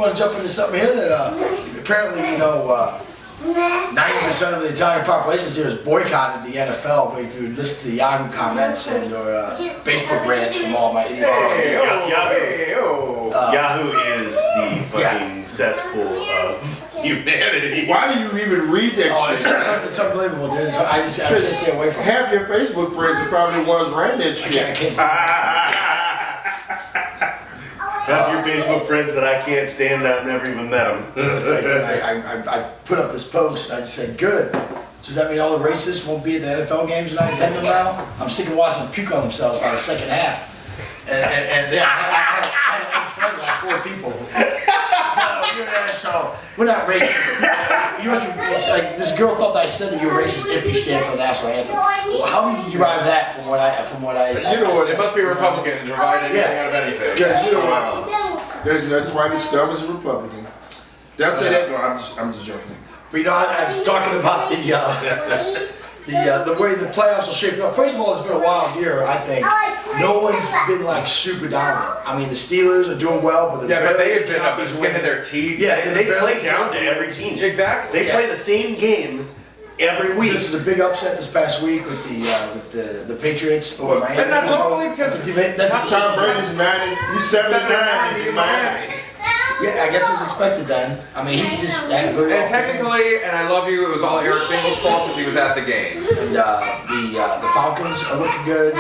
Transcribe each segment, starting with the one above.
want to jump into something here that apparently, 90% of the Italian population here is boycotted the NFL. If you listen to the Yahoo comments and or Facebook rants from all my idiot friends. Yahoo is the fucking cesspool of humanity. Why do you even read that shit? It's unbelievable, dude. So I can't stay away from it. Half your Facebook friends are probably the ones ran that shit. I can't stay Half your Facebook friends that I can't stand, I've never even met them. It's like, I put up this post and I just said, good. So does that mean all the racists won't be at the NFL games and I attend them now? I'm sick of watching them puke on themselves by the second half. And yeah, I had to unfriend like 4 people. So we're not racist. It's like this girl thought that I said that you were racist if you stand for the national anthem. Well, how did you derive that from what I You know what? It must be a Republican to divide anything out of anything. Because you know what? There's nothing quite as dumb as a Republican. Did I say that? No, I'm just joking. But I was talking about the way the playoffs will shape up. First of all, it's been a wild year, I think. No one's been like super dominant. I mean, the Steelers are doing well, but they have been up getting their teeth. Yeah, they play down to every team. Exactly. They play the same game every week. This is a big upset this past week with the Patriots over Miami. And not totally because Tom Brady's 90. He's 79 in Miami. Yeah, I guess it was expected then. I mean, he just had a good. And technically, and I love you, it was all Eric Bingle's fault because he was at the game. And the Falcons are looking good.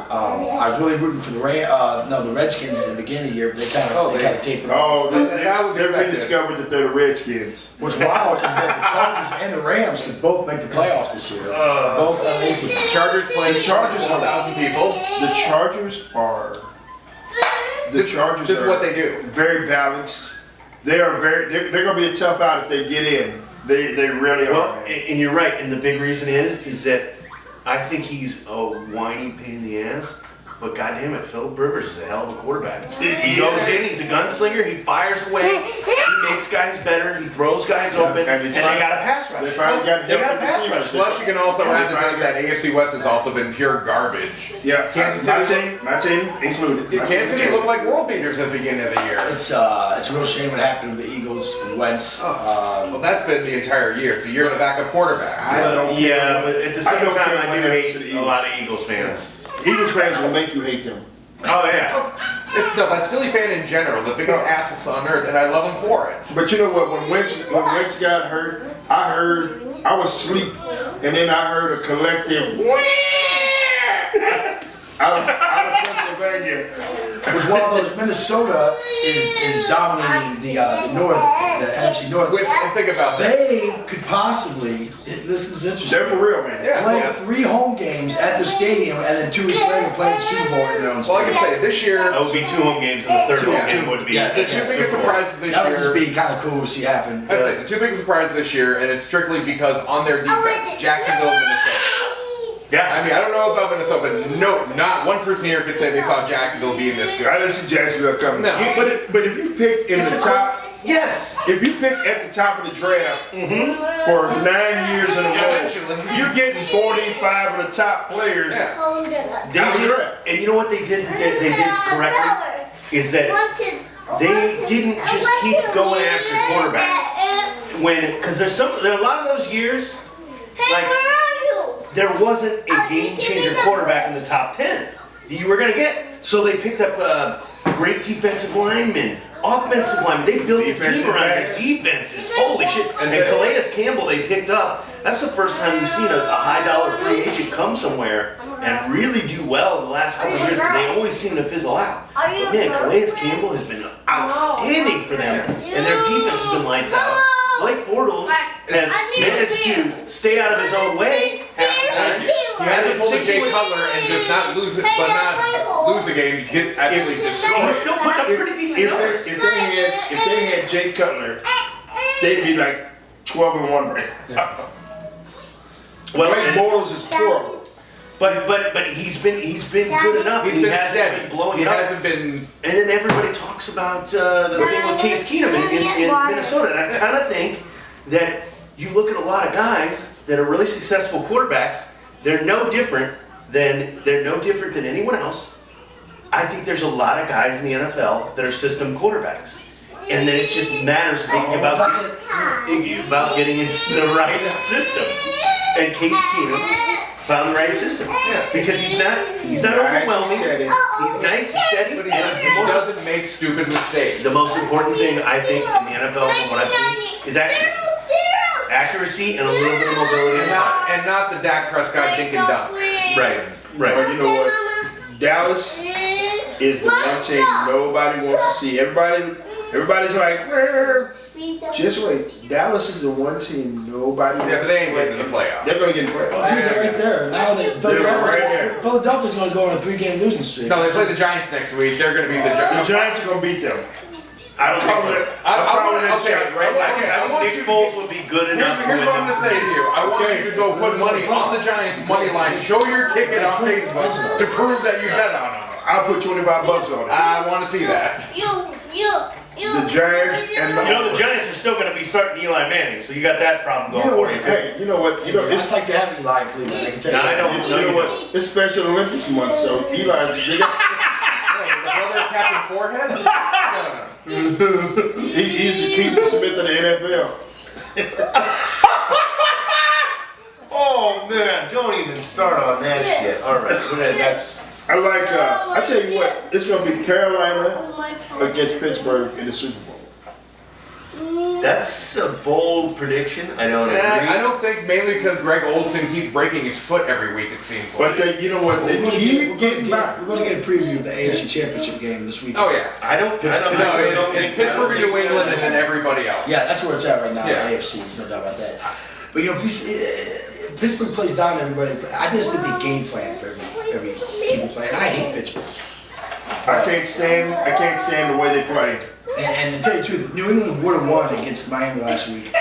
I was really rooting for the Redskins in the beginning of the year, but they kind of taped it off. They've rediscovered that they're the Redskins. What's wild is that the Chargers and the Rams can both make the playoffs this year. Both LA teams. Chargers playing Chargers 1,000 people. The Chargers are. This is what they do. Very balanced. They're going to be a tough out if they get in. They really are. And you're right. And the big reason is that I think he's a whiny pain in the ass. But goddamn it, Philip Rivers is a hell of a quarterback. He goes in, he's a gunslinger, he fires away, he makes guys better, he throws guys open, and they got a pass rush. They got a pass rush. Plus, you can also add to this that AFC West has also been pure garbage. Yeah, my team included. Kansas City looked like world beaters at the beginning of the year. It's a real shame what happened with the Eagles with Wentz. Well, that's been the entire year. It's a year of a backup quarterback. Yeah, but at the same time, I do hate a lot of Eagles fans. Eagles fans will make you hate them. Oh yeah. That's Philly fan in general, the biggest assholes on earth, and I love them for it. But you know what? When Wentz got hurt, I was asleep, and then I heard a collective out of Pennsylvania. Which one of those Minnesota is dominating the North, the NFC North. Think about that. They could possibly. This is interesting. They're for real, man. Play 3 home games at the stadium, and then 2 weeks later play the Super Bowl in their own Well, I stadium. can say this year. That would be 2 home games, and the third home game would be. The 2 biggest surprises this That would just year. be kind of cool to see happen. I'd say the 2 biggest surprises this year, and it's strictly because on their defense, Jacksonville, Minnesota. Yeah. I mean, I don't know about Minnesota, but no, not one person here could say they saw Jacksonville being this good. I didn't see Jacksonville coming. No. But if you pick in the top, Yes. if you pick at the top of the draft for 9 years in a row, Eventually. you're getting 45 of the top players. Yeah. And you know what they did that they did correctly? Is that they didn't just keep going after quarterbacks. Because there are a lot of those years, like, there wasn't a game-changer quarterback in the top 10 that you were going to get. So they picked up great defensive linemen, offensive linemen. They built a team around their defenses. Holy shit. And Calais Campbell they picked up. That's the first time you've seen a high-dollar free agent come somewhere and really do well in the last couple of years because they always seem to fizzle out. But man, Calais Campbell has been outstanding for them, and their defense has been lights out. Blake Bortles has managed to stay out of his own way half the time. You had to pull the Jay Cutler and just not lose it, but not lose the game. You get absolutely destroyed. He's still putting up pretty decent numbers. If they had Jay Cutler, they'd be like 12-1 right now. Well, Blake Bortles is horrible. But he's been good enough. He's been hasn't steady. been blowing He it up. hasn't been. And then everybody talks about the thing with Case Keenum in Minnesota. And I kind of think that you look at a lot of guys that are really successful quarterbacks. They're no different than anyone else. I think there's a lot of guys in the NFL that are system quarterbacks. and then it just matters about getting into the right system. And Case Keenum found the right system. Yeah. Because he's not overwhelming. He's nice, steady, But he and doesn't make stupid mistakes. the most important thing I think in the NFL from what I've seen is accuracy. Accuracy and a little bit of mobility. And not the Dak Prescott dink and dunk. Right, right. Well, you know what? Dallas is the one team nobody wants to see. Everybody's like, "Well, just wait." Dallas is the one team nobody wants Yeah, but they ain't to getting in the playoffs. They're gonna get in the Dude, playoffs. they're right there. Now Philadelphia's going to go on a 3-game losing streak. No, they play the Giants next week. They're going to beat the The Giants. Giants are gonna beat them. I don't think so. I'm calling it okay, shot right okay, now. I think Nick Foles would be good enough to Here's win what I'm them. going to say to you. I want you to go put money on the Giants money line. Show your ticket on Facebook to prove that you bet on them. I'll put $25 on it. I want to see that. The Giants and You know the Giants are still going to be starting Eli Manning, so you got that problem You going know for what? you too. Hey, you know what? You know It's it's like to have Eli in Cleveland. I can tell you. No, I don't. you know what? It's Special Olympics month, so Eli, they got, Hey, the brother of Captain Forehead? he's the Keith Smith of the NFL. Oh man, don't even start on that shit. All right, that's. I like. I tell you what, it's gonna be Carolina against Pittsburgh in the Super Bowl. That's a bold prediction. I don't agree. I don't think mainly because Greg Olsen keeps breaking his foot every week, it seems But like. they, you know what? They We're keep getting by. going to get a preview of the AFC Championship game this week. Oh, yeah. I don't No, it's Pittsburgh and New England and then everybody else. Yeah, that's where it's at right now. Yeah. The AFC, there's no doubt about that. But you know, Pittsburgh plays down everybody. I just think they game plan for every team they play, and I hate Pittsburgh. I can't stand the way they play. And to tell you the truth, New England would have won against Miami last week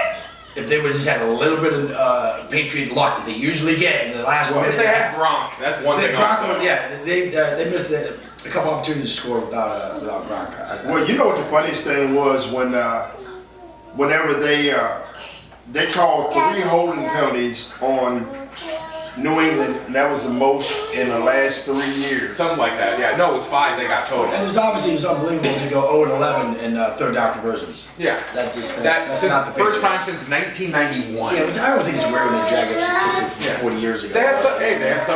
if they would have just had a little bit of Patriot luck that they usually get in the last minute. If they had Gronk, that's one thing also. They missed a couple opportunities to score without Gronk. Well, you know what the funniest thing was whenever they called 3 holding penalties on New England, and that was the most in the last 3 years. Something like that, yeah. No, it was 5 they got total. And it was unbelievable to go 0-11 in third down conversions. Yeah. That's That's not the first Patriots. time since 1991. Yeah, but I always think it's weird when they drag up statistics from 40 years ago. They had some.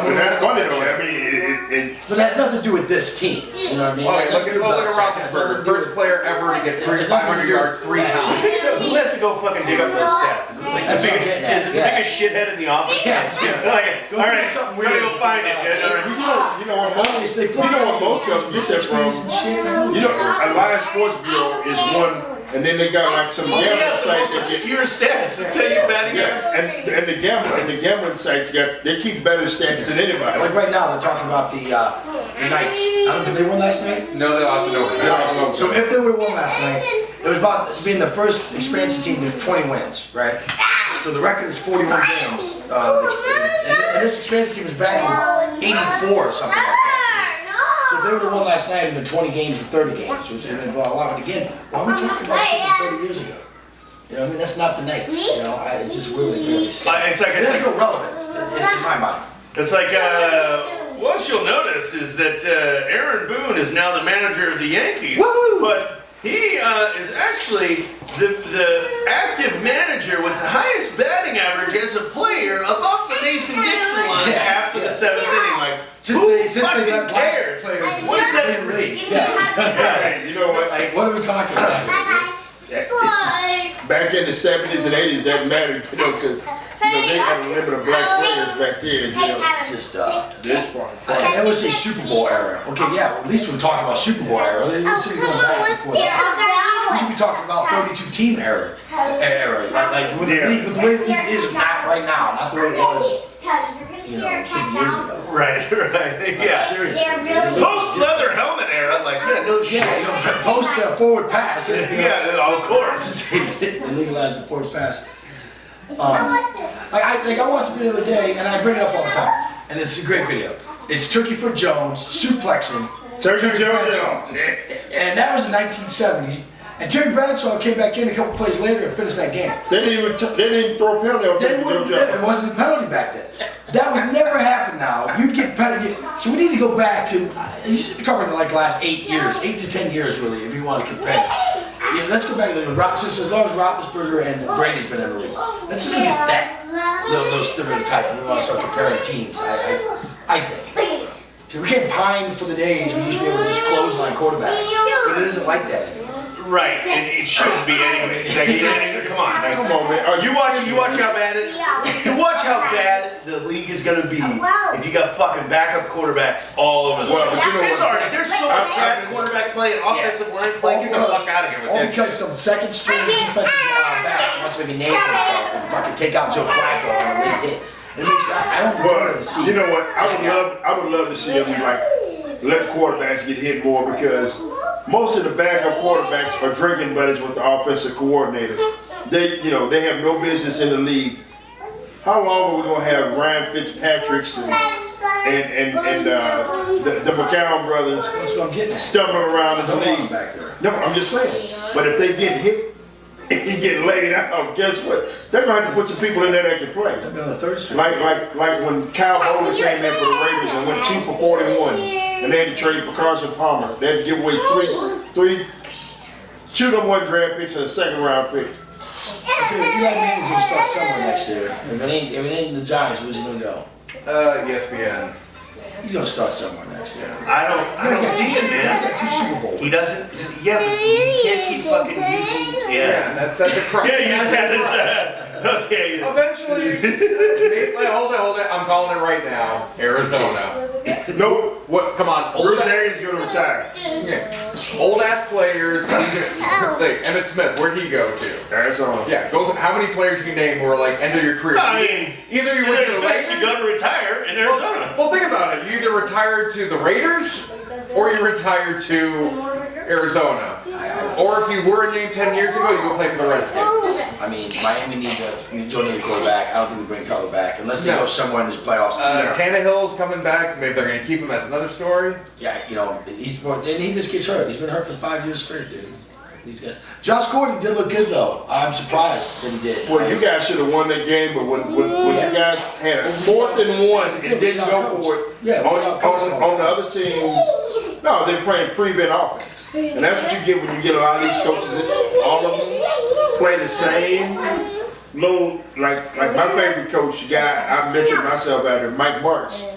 But that's funny though. I mean, But it has nothing to do with this team. You know what I mean? Oh, look It at has Roethlisberger, first player ever to get 500 yards 3 times. Who has to go fucking dig up those stats? Is it like That's the what I'm biggest, getting at, is it the yeah. biggest shithead in the office? Yeah. Like, Go all do right, something try to weird. go find it. Yeah, all right. you know what most They flip most of them get that from. and shit. You know, Alliance Sports Bureau is one, and then they got like some Oh, gambling yeah, the sites most that get. obscure stats that tell you batting average. And the gambling sites they keep better stats than anybody. Like right now, they're talking about the Knights. Did they win last night? No, they lost in overtime. So if they would have won last night, it was about being the first expansion team to 20 wins, right? So the record is 41 games. And this expansion team was back in 84 or something like that. So if they would have won last night, it would have been 20 games and 30 games, which would have been a lot. But again, why are we talking about shit from 30 years ago? You know, I mean, that's not the Knights. You know, it's just weird they barely start. It's like There's no relevance in my mind. It's like, what you'll notice is that Aaron Boone is now the manager of the Yankees. Woo! But he is actually the active manager with the highest batting average as a player above the Mason-Dixon line Yeah, after yeah. the 7th inning. Like, Since who they fucking got black cares? players, What is that? in the league? Yeah. Hey, you know what? Like, what are we talking about? Back in the 70s and 80s, that mattered, you know, because they had a limit of black players back then. You know, It's just this part. that was a Super Bowl era. Okay, yeah, well, at least we're talking about Super Bowl era. Let's see going back before that. We should be talking about 32 team era. Like with the league, with the way the league is not right now, not the way it was, 50 years ago. Right, yeah. Seriously. dude. Post leather helmet era, like, yeah, no shit. Yeah, post forward pass. Yeah, of course. They legalized the forward pass. I watched the video the other day, and I bring it up all the time, and it's a great video. It's Turkey Foot Jones suplexing Turkey Jones. and that was in 1970. And Terry Bradshaw came back in a couple plays later and finished that game. They didn't even throw a penalty on They Turkey wouldn't, Jones. it wasn't a penalty back then. That would never happen now. You'd get penalty. So we need to go back to, you're talking like the last 8 years, 8 to 10 years really, if you want to compare. Yeah, let's go back to the since as long as Roethlisberger and Brady's been in the league. Let's just look at that. Those stereotypes. We want to start comparing teams. I think. So we can't pine for the days when we used to be able to just clothesline quarterbacks, but it isn't like that anymore. Right, and it shouldn't be anyway. Like, come on, like, Come on, man. you watch how bad the league is gonna be if you got fucking backup quarterbacks all over the Well, place. but you know It's what? already there's so much bad quarterback play and offensive line play. Get the fuck out of here with All that. because some second string defensive back wants to make a name for himself and fucking take out Joe Flacco on a late hit. It makes I don't want to see. You know what? I would love to see them like let the quarterbacks get hit more because most of the backup quarterbacks are drinking buddies with the offensive coordinators. They have no business in the league. How long are we gonna have Ryan Fitzpatrick's and the McCown brothers That's what I'm getting at. stumbling around in the league? Back there. No, I'm just saying. But if they get hit and get laid out, guess what? They're gonna have to put some people in there that can play. I've been on the third string. Like when Kyle Bowler came in for the Raiders and went 2 for 41, and they had to trade for Carson Palmer. They had to give away two number 1 draft picks and a 2nd round pick. Dude, Eli Manning's gonna start somewhere next year. If it ain't the Giants, where's he gonna go? ESPN. He's gonna start somewhere next year. I don't see it, He's man. got 2 Super Bowls. He doesn't. Yeah, but you can't keep fucking using. Yeah, that's a crime. Yeah, you said it. Okay. Eventually, wait, hold it. I'm calling it right now. Arizona. Nope. What? Come on, old Bruce ass, Arians gonna retire. old ass players. Like Emmitt Smith, where'd he go to? Arizona. Yeah, goes. How many players you can name who are like end of your career? I mean, Either you went to the Raiders, Raiders. you got to retire in Arizona. Well, think about it. You either retired to the Raiders, or you retired to Arizona. Or if you were a name 10 years ago, you go play for the Redskins. I mean, Miami needs a quarterback. I don't think they bring Cutler back unless they No. go somewhere in this playoffs. Tannehill's coming back. Maybe they're going to keep him. That's another story. Yeah, and he just gets hurt. He's been hurt for 5 years straight, dude. These guys. Josh Gordon did look good though. I'm surprised that he did. Well, you guys should have won that game, but when you guys had a 4th and 1 and didn't go for it Yeah, on the other team, no, they're playing prevent offense. And that's what you get when you get a lot of these coaches, all of them play the same low, like my favorite coach, the guy I mentioned myself out there, Mike Martz.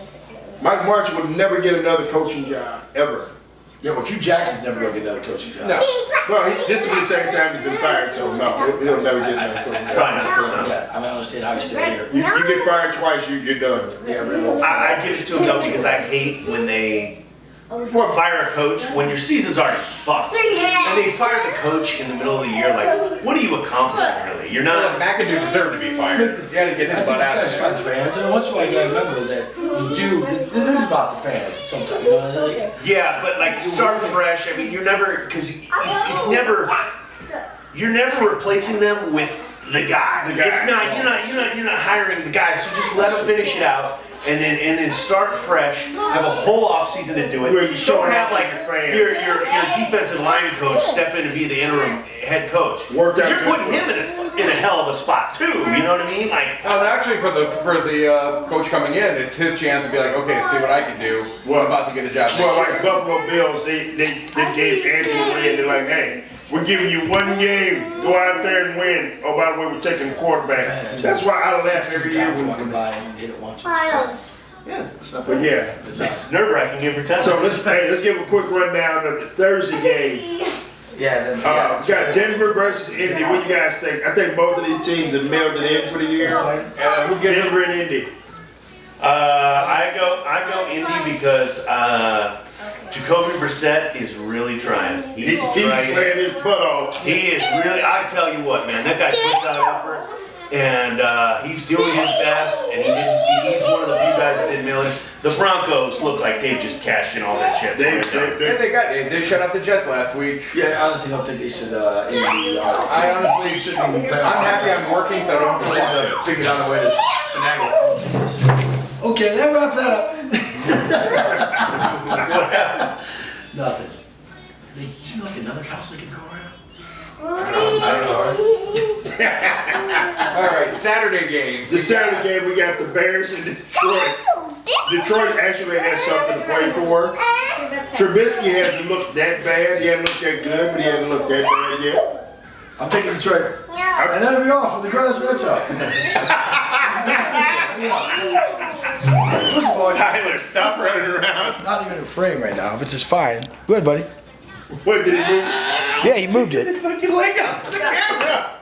Mike Martz would never get another coaching job, ever. Yeah, well, Hugh Jackson's never gonna get another coaching job. No. Well, this will be the second time he's been fired, so no, he'll never get another coaching job. Probably not still Yeah, I mean, I don't understand how he's still here. You get fired twice, you're done. Yeah, really. I give it to him though because I hate when they fire a coach when your season's already fucked. And they fire the coach in the middle of the year. Like, what are you accomplishing really? You're Well, not. McAdoo deserved to be fired. He had to get his butt out of Satisfy there. the fans, and once in a while you gotta remember that it is about the fans sometimes. You know, like, Yeah, but like start fresh. I mean, you're never because it's never. You're never replacing them with the guy. The guy. It's not. You're not hiring the guy. So just let them finish it out. And then start fresh. Have a whole off season to do it. Where you show Don't have off like to the fans. your defensive line coach step in to be the interim head coach. Worked 'Cause out you're good. putting him in a hell of a spot too. You know what I mean? Like Oh, actually, for the coach coming in, it's his chance to be like, okay, let's see what I can do. Well- I'm about to get a job. Well, like Buffalo Bills, they gave Anthony Lynn, they're like, hey, we're giving you 1 game, go out there and win. Oh, by the way, we're taking the quarterback. That's why I laugh every year when walking by and hit it once. yeah, it's not But yeah. It's nerve wracking every time. So let's give a quick rundown of the Thursday game. Yeah, then We got Denver versus Indy. What do you guys think? I think both of these teams have mailed it in for the year. Who gets it? Denver and Indy. I go Indy because Jacoby Brissett is really trying. He's trying. playing his butt off. He is really. I tell you what, man, that guy puts out effort, and he's doing his best. And he's one of the few guys that didn't mail in. The Broncos look like they've just cashed in all their chips. They shut out the Jets last week. Yeah, I honestly don't think they should. I honestly shouldn't be playing. I'm happy I'm working, so I don't They have should to have figured out a way to finagle. Okay, that wraps that up. Nothing. Isn't there like another house they can go around? I don't know. All right, Saturday games. The Saturday game, we got the Bears and Detroit. Detroit actually has something to play for. Trubisky hasn't looked that bad. He hasn't looked that good, but he hasn't looked that bad yet. I'm taking Detroit. And that'll be all for the girls. What's up? First of all, Tyler, stop running around. it's not even in frame right now, which is fine. Go ahead, buddy. What did he do? Yeah, he moved it. Fucking leg up for the camera.